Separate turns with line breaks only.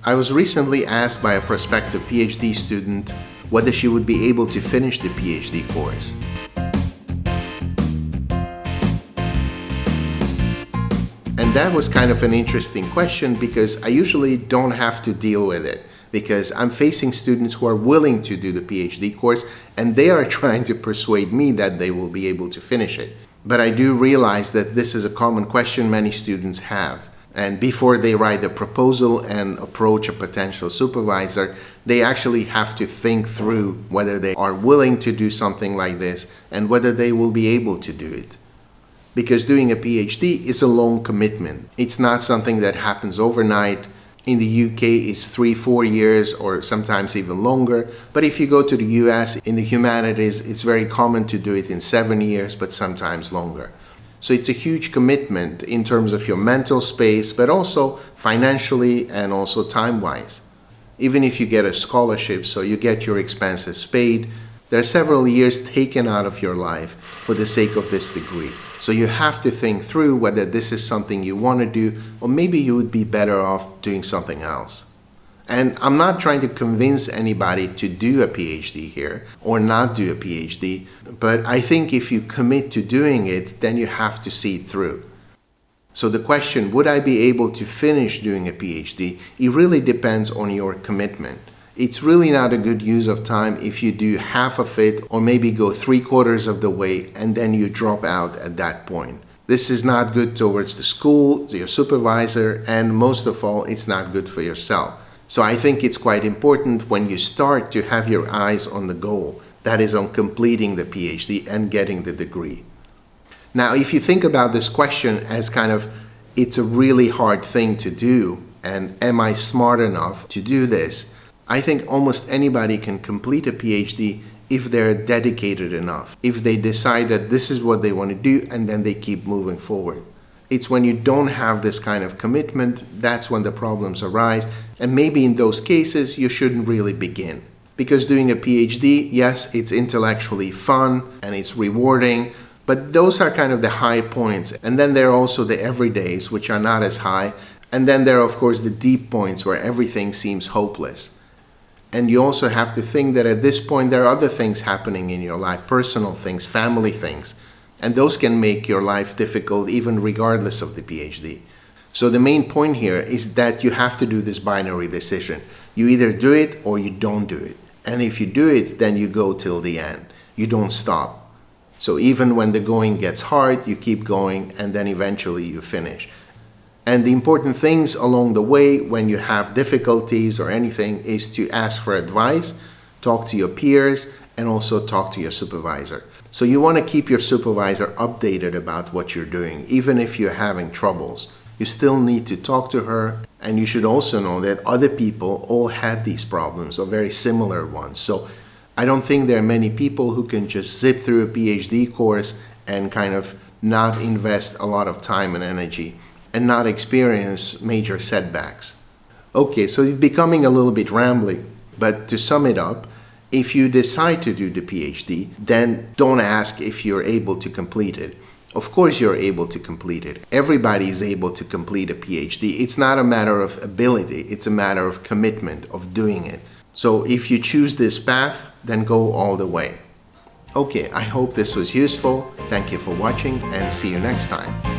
I was recently asked by a prospective PhD student whether she would be able to finish the PhD course. And that was kind of an interesting question because I usually don't have to deal with it because I'm facing students who are willing to do the PhD course and they are trying to persuade me that they will be able to finish it. But I do realize that this is a common question many students have. And before they write a proposal and approach a potential supervisor, they actually have to think through whether they are willing to do something like this and whether they will be able to do it. Because doing a PhD is a long commitment. It's not something that happens overnight. In the UK, it's 3-4 years or sometimes even longer. But if you go to the US, in the humanities, it's very common to do it in 7 years, but sometimes longer. So it's a huge commitment in terms of your mental space, but also financially and also time-wise. Even if you get a scholarship, so you get your expenses paid, there are several years taken out of your life for the sake of this degree. So you have to think through whether this is something you want to do, or maybe you would be better off doing something else. And I'm not trying to convince anybody to do a PhD here or not do a PhD, but I think if you commit to doing it, then you have to see it through. So the question, would I be able to finish doing a PhD? It really depends on your commitment. It's really not a good use of time if you do half of it or maybe go 3/4 of the way and then you drop out at that point. This is not good towards the school, your supervisor, and most of all, it's not good for yourself. So I think it's quite important when you start to have your eyes on the goal, that is on completing the PhD and getting the degree. Now, if you think about this question as kind of, it's a really hard thing to do, and am I smart enough to do this? I think almost anybody can complete a PhD if they're dedicated enough, if they decide that this is what they want to do and then they keep moving forward. It's when you don't have this kind of commitment, that's when the problems arise, and maybe in those cases you shouldn't really begin. Because doing a PhD, yes, it's intellectually fun and it's rewarding, but those are kind of the high points. And then there are also the everydays, which are not as high, and then there are of course the deep points where everything seems hopeless. And you also have to think that at this point there are other things happening in your life, personal things, family things, and those can make your life difficult even regardless of the PhD. So the main point here is that you have to do this binary decision. You either do it or you don't do it. And if you do it, then you go till the end. You don't stop. So even when the going gets hard, you keep going and then eventually you finish. And the important things along the way when you have difficulties or anything is to ask for advice, talk to your peers, and also talk to your supervisor. So you want to keep your supervisor updated about what you're doing, even if you're having troubles. You still need to talk to her, and you should also know that other people all had these problems or very similar ones. So I don't think there are many people who can just zip through a PhD course and kind of not invest a lot of time and energy and not experience major setbacks. Okay, so it's becoming a little bit rambling, but to sum it up, if you decide to do the PhD, then don't ask if you're able to complete it. Of course you're able to complete it. Everybody is able to complete a PhD. It's not a matter of ability, it's a matter of commitment, of doing it. So if you choose this path, then go all the way. Okay, I hope this was useful. Thank you for watching and see you next time.